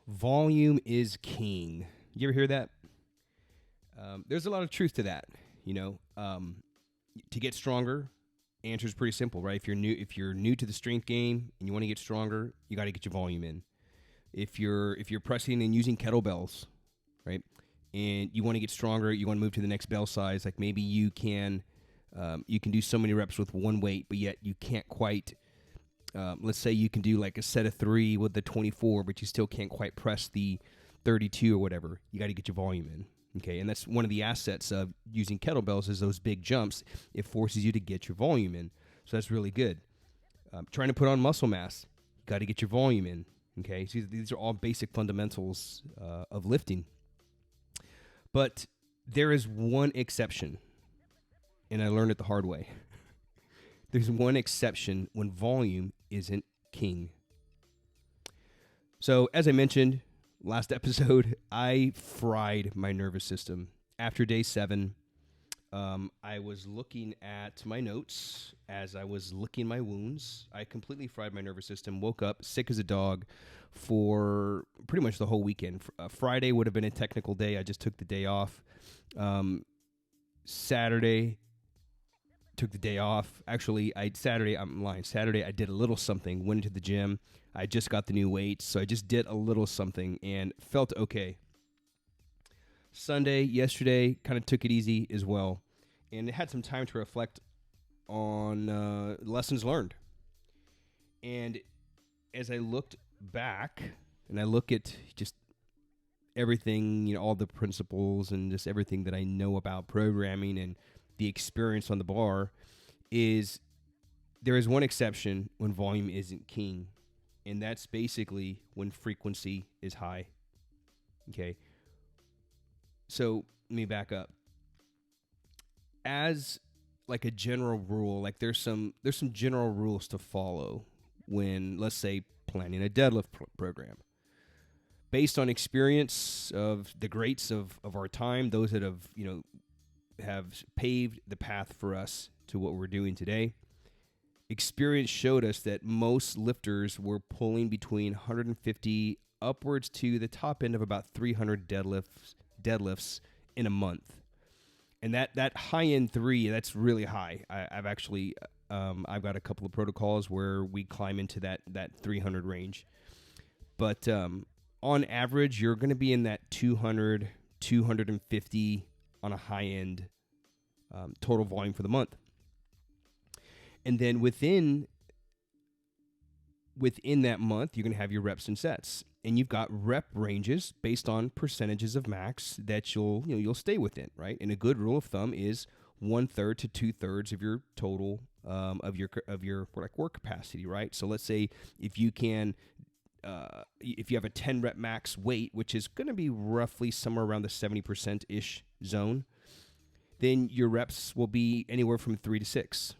Volume is king. You ever hear that? There's a lot of truth to that. You know, to get stronger, answer is pretty simple, right? If you're new to the strength game and you want to get stronger, you got to get your volume in. If you're pressing and using kettlebells, right, and you want to get stronger, you want to move to the next bell size. Like maybe you can do so many reps with one weight, but yet you can't quite. Let's say you can do like a set of 3 with the 24, but you still can't quite press the 32 or whatever. You got to get your volume in. Okay, and that's one of the assets of using kettlebells is those big jumps. It forces you to get your volume in, so that's really good. Trying to put on muscle mass, you got to get your volume in. Okay, so these are all basic fundamentals of lifting. But there is one exception, and I learned it the hard way. There's one exception when volume isn't king. So, as I mentioned last episode, I fried my nervous system. After day 7, I was looking at my notes as I was licking my wounds. I completely fried my nervous system, woke up sick as a dog for pretty much the whole weekend. Friday would have been a technical day. I just took the day off. Saturday, took the day off. Actually, I'm lying. Saturday, I did a little something, went into the gym. I just got the new weights, so I just did a little something and felt okay. Sunday, yesterday, kind of took it easy as well. And had some time to reflect on lessons learned. And as I looked back, and I look at just everything, all the principles and just everything that I know about programming and the experience on the bar, is there is one exception when volume isn't king, and that's basically when frequency is high. Okay. So let me back up. As like a general rule, like there's some general rules to follow when, let's say, planning a deadlift program. Based on experience of the greats of our time, those that have paved the path for us to what we're doing today. Experience showed us that most lifters were pulling between 150 upwards to the top end of about 300 deadlifts in a month. And that high end 3, that's really high. I've got a couple of protocols where we climb into that 300 range. But on average, you're going to be in that 200, 250 on a high end total volume for the month. And then within that month, you're going to have your reps and sets. And you've got rep ranges based on percentages of max that you'll stay within, right? And a good rule of thumb is 1/3 to 2/3 of your total of your work capacity, right? So let's say if you have a 10 rep max weight, which is going to be roughly somewhere around the 70% ish zone, then your reps will be anywhere from 3 to 6.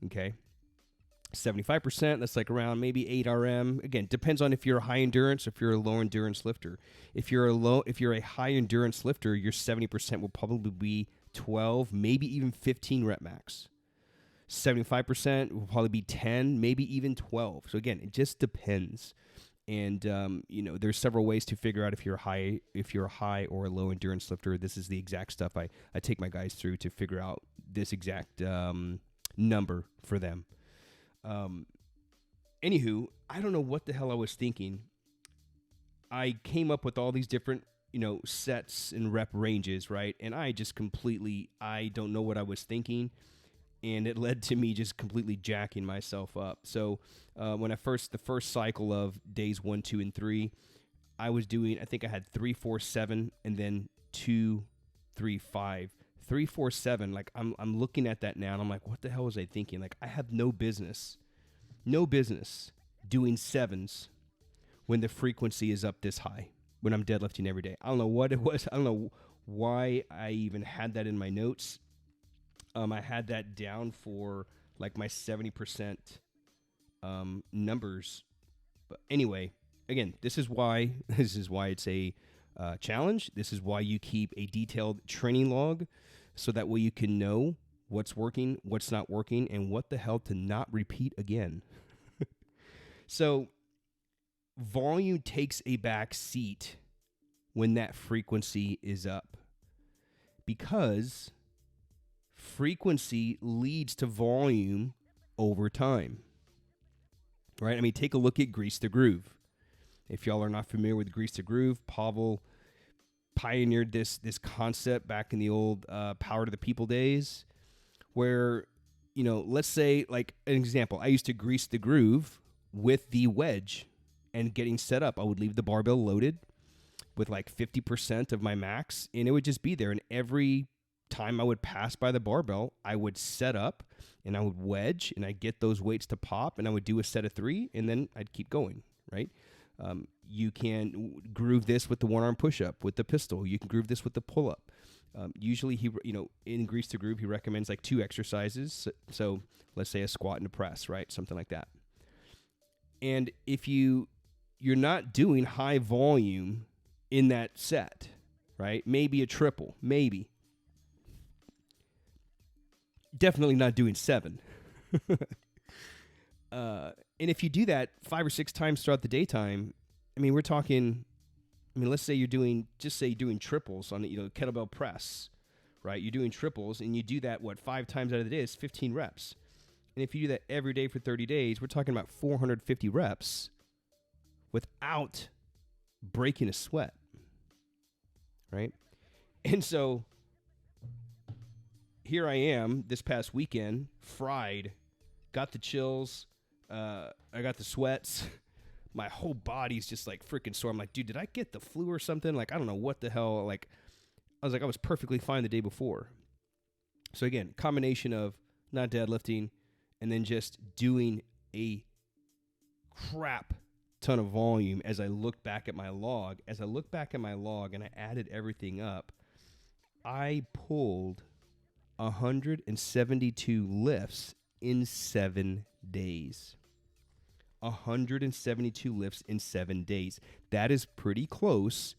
Okay. 75%, that's like around maybe 8 RM. Again, depends on if you're a high endurance or if you're a low endurance lifter. If you're a high endurance lifter, your 70% will probably be 12, maybe even 15 rep max. 75% will probably be 10, maybe even 12. So again, it just depends. And there's several ways to figure out if you're a high or a low endurance lifter. This is the exact stuff I take my guys through to figure out this exact number for them. Anywho, I don't know what the hell I was thinking. I came up with all these different, sets and rep ranges, right? And I don't know what I was thinking. And it led to me just completely jacking myself up. So when the first cycle of days 1, 2, and 3, I was doing, I think I had 3, 4, 7, and then 2, 3, 5. 3, 4, 7, like I'm looking at that now and I'm like, what the hell was I thinking? Like I have no business doing 7s when the frequency is up this high, when I'm deadlifting every day. I don't know what it was. I don't know why I even had that in my notes. I had that down for like my 70% numbers. But anyway, again, this is why it's a challenge. This is why you keep a detailed training log, so that way you can know what's working, what's not working, and what the hell to not repeat again. So volume takes a back seat when that frequency is up, because frequency leads to volume over time, right? I mean, take a look at Grease the Groove. If y'all are not familiar with Grease the Groove, Pavel pioneered this concept back in the old Power to the People days, where, let's say, like an example, I used to grease the groove with the wedge and getting set up. I would leave the barbell loaded with like 50% of my max, and it would just be there. And every time I would pass by the barbell, I would set up and I would wedge and I'd get those weights to pop, and I would do a set of 3, and then I'd keep going, right? You can groove this with the one-arm push-up, with the pistol. You can groove this with the pull-up. Usually, in Grease the Groove, he recommends like 2 exercises. So let's say a squat and a press, right? Something like that. And if you're not doing high volume in that set, right? Maybe a triple, maybe. Definitely not doing 7. And if you do that 5 or 6 times throughout the daytime, I mean, we're talking, let's say you're doing triples on, kettlebell press, right? You're doing triples, and you do that, 5 times out of the day, it's 15 reps. And if you do that every day for 30 days, we're talking about 450 reps without breaking a sweat, right? And so here I am this past weekend, fried, got the chills, I got the sweats. My whole body's just like freaking sore. I'm like, dude, did I get the flu or something? Like, I don't know what the hell. Like, I was perfectly fine the day before. So again, combination of not deadlifting and then just doing a crap ton of volume. As I look back at my log, and I added everything up, I pulled 172 lifts in 7 days. 172 lifts in 7 days. That is pretty close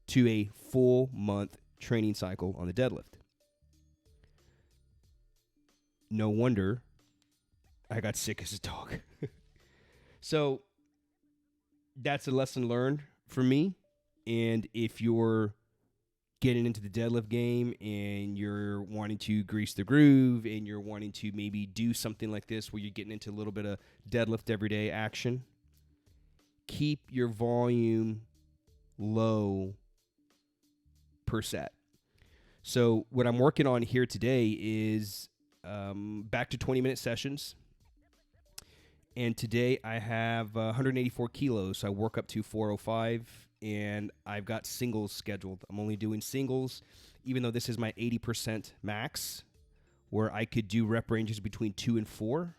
to a full month training cycle on the deadlift. No wonder I got sick as a dog. So that's a lesson learned for me. And if you're getting into the deadlift game and you're wanting to grease the groove and you're wanting to maybe do something like this where you're getting into a little bit of deadlift everyday action, keep your volume low per set. So what I'm working on here today is back to 20-minute sessions. And today I have 184 kilos. So I work up to 405. And I've got singles scheduled. I'm only doing singles, even though this is my 80% max, where I could do rep ranges between 2 and 4.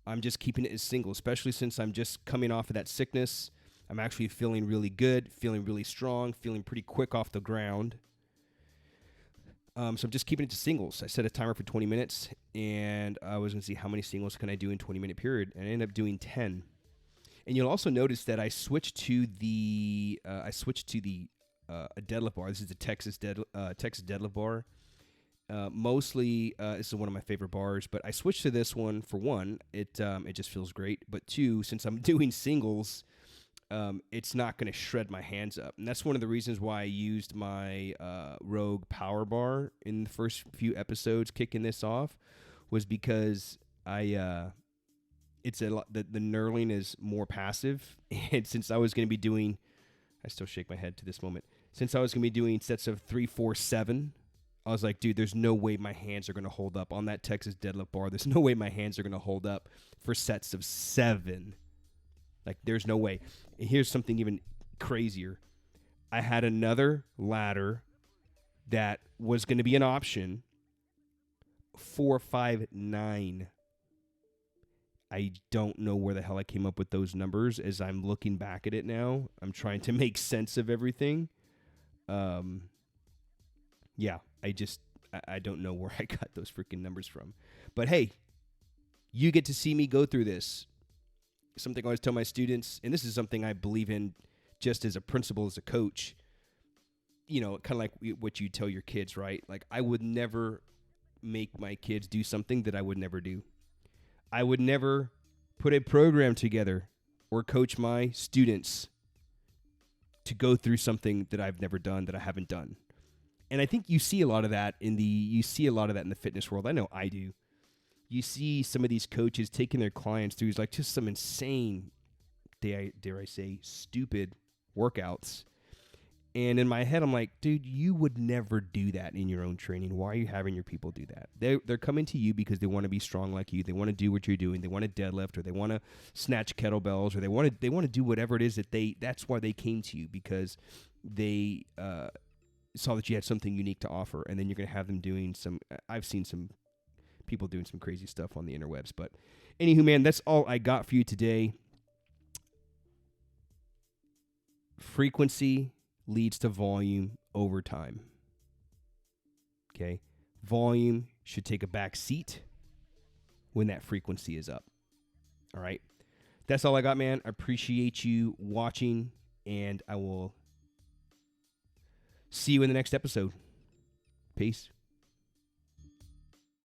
I'm just keeping it as singles, especially since I'm just coming off of that sickness. I'm actually feeling really good, feeling really strong, feeling pretty quick off the ground. So I'm just keeping it to singles. I set a timer for 20 minutes, and I was going to see how many singles can I do in 20-minute period, and I ended up doing 10. And you'll also notice that I switched to the a deadlift bar. This is the Texas deadlift bar. Mostly, this is one of my favorite bars, but I switched to this one. For one, it just feels great. But 2, since I'm doing singles, it's not going to shred my hands up. And that's one of the reasons why I used my Rogue Power Bar in the first few episodes, kicking this off, was because it's a lot, the knurling is more passive. And since I was going to be doing, I still shake my head to this moment. Since I was going to be doing sets of 3, 4, 7, I was like, dude, there's no way my hands are going to hold up on that Texas deadlift bar. There's no way my hands are going to hold up for sets of 7. Like, there's no way. And here's something even crazier. I had another ladder that was going to be an option, 459. I don't know where the hell I came up with those numbers. As I'm looking back at it now, I'm trying to make sense of everything. Yeah, I don't know where I got those freaking numbers from. But hey, you get to see me go through this. Something I always tell my students, and this is something I believe in just as a principle, as a coach, kind of like what you tell your kids, right? Like, I would never make my kids do something that I would never do. I would never put a program together or coach my students to go through something that I've never done, that I haven't done. And I think you see a lot of that in the fitness world. I know I do. You see some of these coaches taking their clients through like just some insane, dare I say, stupid workouts. And in my head, I'm like, dude, you would never do that in your own training. Why are you having your people do that? They're coming to you because they want to be strong like you. They want to do what you're doing. They want to deadlift, or they want to snatch kettlebells, or they want to do whatever it is that's why they came to you, because they saw that you had something unique to offer. And then you're going to have them doing I've seen some people doing some crazy stuff on the interwebs. But anywho, man, that's all I got for you today. Frequency leads to volume over time. Okay? Volume should take a back seat when that frequency is up. All right? That's all I got, man. I appreciate you watching, and I will see you in the next episode. Peace.